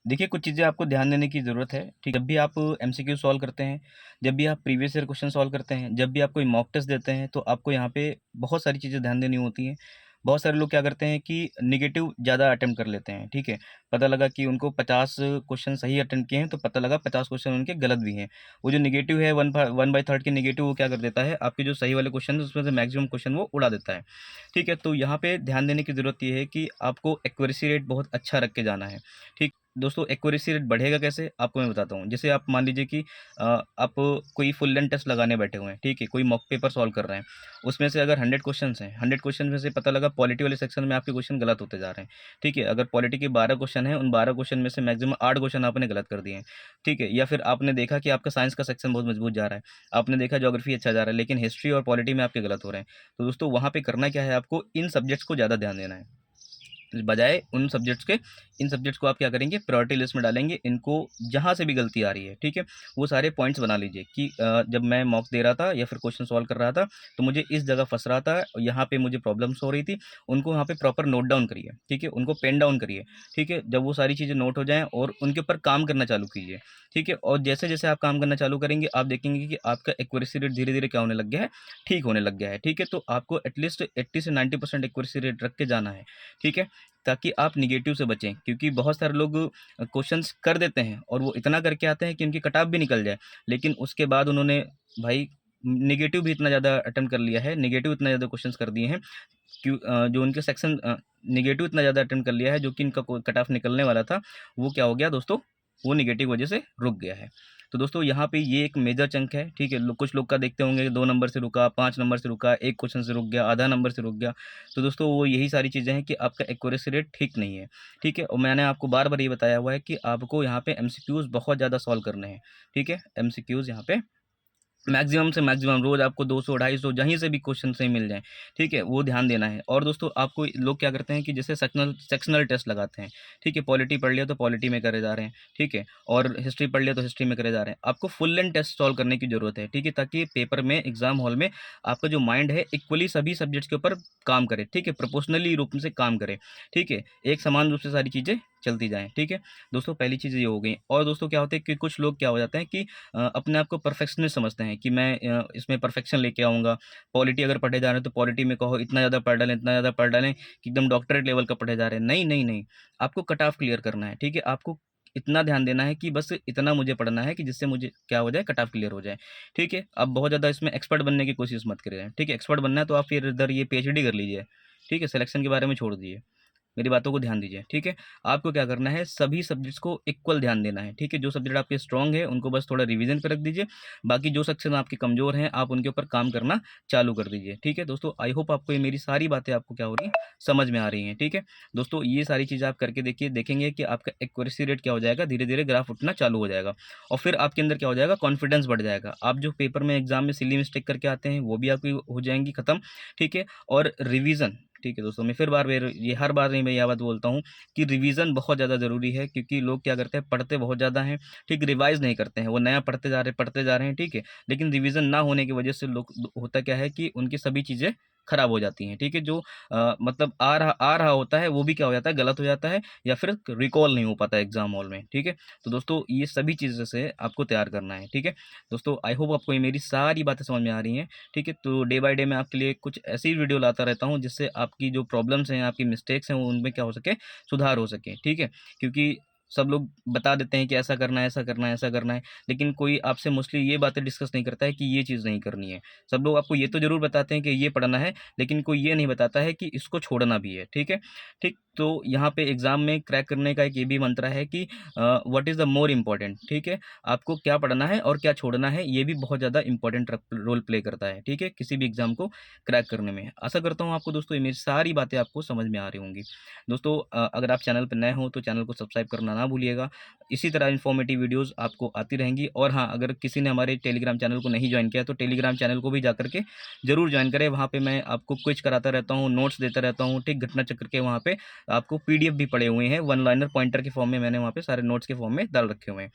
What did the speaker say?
देखिए, कुछ चीज़ें आपको ध्यान देने की ज़रूरत है, ठीक है? जब भी आप एमसीक्यू सॉल्व करते हैं, जब भी आप प्रीवियस ईयर क्वेश्चन सॉल्व करते हैं, जब भी आप कोई मॉक टेस्ट देते हैं, तो आपको यहाँ पे बहुत सारी चीज़ें ध्यान देनी होती हैं। बहुत सारे लोग क्या करते हैं कि नेगेटिव ज़्यादा अटेम्प्ट कर लेते हैं, ठीक है? पता लगा कि उनको 50 क्वेश्चन सही अटेम्प्ट किए हैं, तो पता लगा 50 क्वेश्चन उनके गलत भी हैं। वो जो नेगेटिव है 1/3 के नेगेटिव वो क्या कर देता है, आपके जो सही वाले क्वेश्चन हैं, उसमें से मैक्सिमम क्वेश्चन वो उड़ा देता है, ठीक है? तो यहाँ पे ध्यान देने की ज़रूरत ये है कि आपको एक्यूरेसी रेट बहुत अच्छा रख के जाना है, ठीक? दोस्तों एक्यूरेसी रेट बढ़ेगा कैसे? आपको मैं बताता हूँ। जैसे आप मान लीजिए कि आप कोई फुल लेंथ टेस्ट लगाने बैठे हुए हैं, ठीक है? कोई मॉक पेपर सॉल्व कर रहे हैं। उसमें से अगर 100 क्वेश्चन्स हैं, 100 क्वेश्चन में से पता लगा पॉलिटी वाले सेक्शन में आपके क्वेश्चन गलत होते जा रहे हैं, ठीक है? अगर पॉलिटी के 12 क्वेश्चन हैं, उन 12 क्वेश्चन में से मैक्सिमम 8 क्वेश्चन आपने गलत कर दिए हैं, ठीक है? या फिर आपने देखा कि आपका साइंस का सेक्शन बहुत मजबूत जा रहा है, आपने देखा ज्योग्राफी अच्छा जा रहा है, लेकिन हिस्ट्री और पॉलिटी में आपके गलत हो रहे हैं। तो दोस्तों वहाँ पे करना क्या है आपको इन सब्जेक्ट्स को ज़्यादा ध्यान देना है। बजाय उन सब्जेक्ट्स के इन सब्जेक्ट्स को आप क्या करेंगे प्रायोरिटी लिस्ट में डालेंगे। इनको जहाँ से भी गलती आ रही है, ठीक है, वो सारे पॉइंट्स बना लीजिए कि जब मैं मॉक दे रहा था या फिर क्वेश्चन सॉल्व कर रहा था तो मुझे इस जगह फंस रहा था, यहाँ पे मुझे प्रॉब्लम्स हो रही थी। उनको वहाँ पे प्रॉपर नोट डाउन करिए, ठीक है, उनको पेन डाउन करिए, ठीक है। जब वो सारी चीज़ें नोट हो जाएं और उनके ऊपर काम करना चालू कीजिए, ठीक है। और जैसे जैसे आप काम करना चालू करेंगे आप देखेंगे कि आपका एक्यूरेसी रेट धीरे धीरे क्या होने लग गया है, ठीक होने लग गया है, ठीक है। तो आपको एटलीस्ट 80 से 90% एक्यूरेसी रेट रख के जाना है, ठीक है, ताकि आप नेगेटिव से बचें। क्योंकि बहुत सारे लोग क्वेश्चंस कर देते हैं और वो इतना करके आते हैं कि उनकी कट ऑफ भी निकल जाए, लेकिन उसके बाद उन्होंने भाई नेगेटिव भी इतना ज़्यादा अटेम्प्ट कर लिया है, नेगेटिव इतना ज़्यादा क्वेश्चंस कर दिए हैं जो उनके सेक्शन नेगेटिव इतना ज़्यादा अटेम्प्ट कर लिया है, जो कि इनका कट ऑफ निकलने वाला था, वो क्या हो गया दोस्तों, वो नेगेटिव वजह से रुक गया है। तो दोस्तों यहाँ पे ये एक मेजर चंक है, ठीक है। कुछ लोग का देखते होंगे 2 नंबर से रुका, 5 नंबर से रुका, एक क्वेश्चन से रुक गया, आधा नंबर से रुक गया। तो दोस्तों वो यही सारी चीज़ें हैं कि आपका एक्यूरेसी रेट ठीक नहीं है, ठीक है। और मैंने आपको बार बार ये बताया हुआ है कि आपको यहाँ पे एमसीक्यूज बहुत ज़्यादा सॉल्व करने हैं, ठीक है। एमसीक्यूज यहाँ पे मैक्सिमम से मैक्सिमम रोज़ आपको 200 250 जहीं से भी क्वेश्चन सही मिल जाएँ, ठीक है? वो ध्यान देना है। और दोस्तों आपको लोग क्या करते हैं कि जैसे सेक्शनल सेक्शनल टेस्ट लगाते हैं, ठीक है? पॉलिटी पढ़ लिया तो पॉलिटी में करे जा रहे हैं, ठीक है? और हिस्ट्री पढ़ लिया तो हिस्ट्री में करे जा रहे हैं। आपको फुल लेंथ टेस्ट सॉल्व करने की ज़रूरत है, ठीक है? ताकि पेपर में एग्ज़ाम हॉल में आपका जो माइंड है इक्वली सभी सब्जेक्ट्स के ऊपर काम करे, ठीक है? प्रोपोर्शनली रूप से काम करे, ठीक है? एक समान रूप से सारी चीज़ें चलती जाएँ, ठीक है? दोस्तों पहली चीज़ ये हो गई। और दोस्तों क्या होता है कि कुछ लोग क्या हो जाते हैं कि अपने आप को परफेक्शनिस्ट समझते हैं कि मैं इसमें परफेक्शन लेके आऊँगा। पॉलिटी अगर पढ़े जा रहे हैं तो पॉलिटी में कहो इतना ज़्यादा पढ़ डालें, इतना ज़्यादा पढ़ डालें कि एकदम डॉक्टरेट लेवल का पढ़े जा रहे हैं। नहीं, नहीं, नहीं। आपको कट ऑफ क्लियर करना है, ठीक है? आपको इतना ध्यान देना है कि बस इतना मुझे पढ़ना है कि जिससे मुझे क्या हो जाए, कट ऑफ क्लियर हो जाए, ठीक है? आप बहुत ज़्यादा इसमें एक्सपर्ट बनने की कोशिश मत करिए, ठीक है? एक्सपर्ट बनना है तो आप फिर इधर ये पीएचडी कर लीजिए, ठीक है? सिलेक्शन के बारे में छोड़ दीजिए। मेरी बातों को ध्यान दीजिए, ठीक है? आपको क्या करना है, सभी सब्जेक्ट्स को इक्वल ध्यान देना है, ठीक है? जो सब्जेक्ट आपके स्ट्रॉन्ग है, उनको बस थोड़ा रिवीजन पे रख दीजिए। बाकी जो सेक्शन आपके कमज़ोर हैं, आप उनके ऊपर काम करना चालू कर दीजिए, ठीक है? दोस्तों आई होप आपको ये मेरी सारी बातें आपको क्या हो रही हैं, समझ में आ रही हैं, ठीक है? दोस्तों ये सारी चीज़ें आप करके देखिए, देखेंगे कि आपका एक्यूरेसी रेट क्या हो जाएगा, धीरे-धीरे ग्राफ उठना चालू हो जाएगा और फिर आपके अंदर क्या हो जाएगा, कॉन्फिडेंस बढ़ जाएगा। आप जो पेपर में एग्ज़ाम में सिली मिस्टेक करके आते हैं, वो भी आपकी हो जाएँगी खत्म, ठीक है? और रिवीज़न, ठीक है दोस्तों, मैं फिर बार बार ये हर बार नहीं मैं यह बात बोलता हूँ कि रिवीजन बहुत ज़्यादा ज़रूरी है, क्योंकि लोग क्या करते हैं पढ़ते बहुत ज़्यादा हैं, ठीक, रिवाइज़ नहीं करते हैं, वो नया पढ़ते जा रहे हैं, ठीक है, लेकिन रिवीजन ना होने की वजह से लोग होता क्या है कि उनकी सभी चीज़ें खराब हो जाती हैं, ठीक है। जो मतलब आ रहा होता है वो भी क्या हो जाता है, गलत हो जाता है या फिर रिकॉल नहीं हो पाता एग्जाम हॉल में, ठीक है। तो दोस्तों ये सभी चीज़ें से आपको तैयार करना है, ठीक है। दोस्तों आई होप आपको ये मेरी सारी बातें समझ में आ रही हैं, ठीक है। तो डे बाय डे मैं आपके लिए कुछ ऐसी वीडियो लाता रहता हूँ जिससे आपकी जो प्रॉब्लम्स हैं, आपकी मिस्टेक्स हैं, वो उनमें क्या हो सके, सुधार हो सके, ठीक है। क्योंकि सब लोग बता देते हैं कि ऐसा करना है, ऐसा करना है, ऐसा करना है, लेकिन कोई आपसे मोस्टली ये बातें डिस्कस नहीं करता है कि ये चीज़ नहीं करनी है। सब लोग आपको ये तो ज़रूर बताते हैं कि ये पढ़ना है, लेकिन कोई ये नहीं बताता है कि इसको छोड़ना भी है, ठीक है। ठीक, तो यहाँ पे एग्ज़ाम में क्रैक करने का एक ये भी मंत्र है कि what is the more important, ठीक है। आपको क्या पढ़ना है और क्या छोड़ना है, ये भी बहुत ज़्यादा इंपॉर्टेंट रोल प्ले करता है, ठीक है, किसी भी एग्ज़ाम को क्रैक करने में। आशा करता हूँ आपको दोस्तों ये मेरी सारी बातें आपको समझ में आ रही होंगी। दोस्तों अगर आप चैनल पर नए हो तो चैनल को सब्सक्राइब करना ना भूलिएगा। इसी तरह इन्फॉर्मेटिव वीडियोज़ आपको आती रहेंगी। और हाँ, अगर किसी ने हमारे टेलीग्राम चैनल को नहीं ज्वाइन किया तो टेलीग्राम चैनल को भी जाकर के ज़रूर ज्वाइन करें। वहाँ पे मैं आपको क्विज कराता रहता हूँ, नोट्स देता रहता हूँ, ठीक, घटना चक्र के वहाँ पे आपको पीडीएफ भी पड़े हुए हैं, वन लाइनर पॉइंटर के फॉर्म में मैंने वहाँ पे सारे नोट्स के फॉर्म में डाल रखे हुए हैं।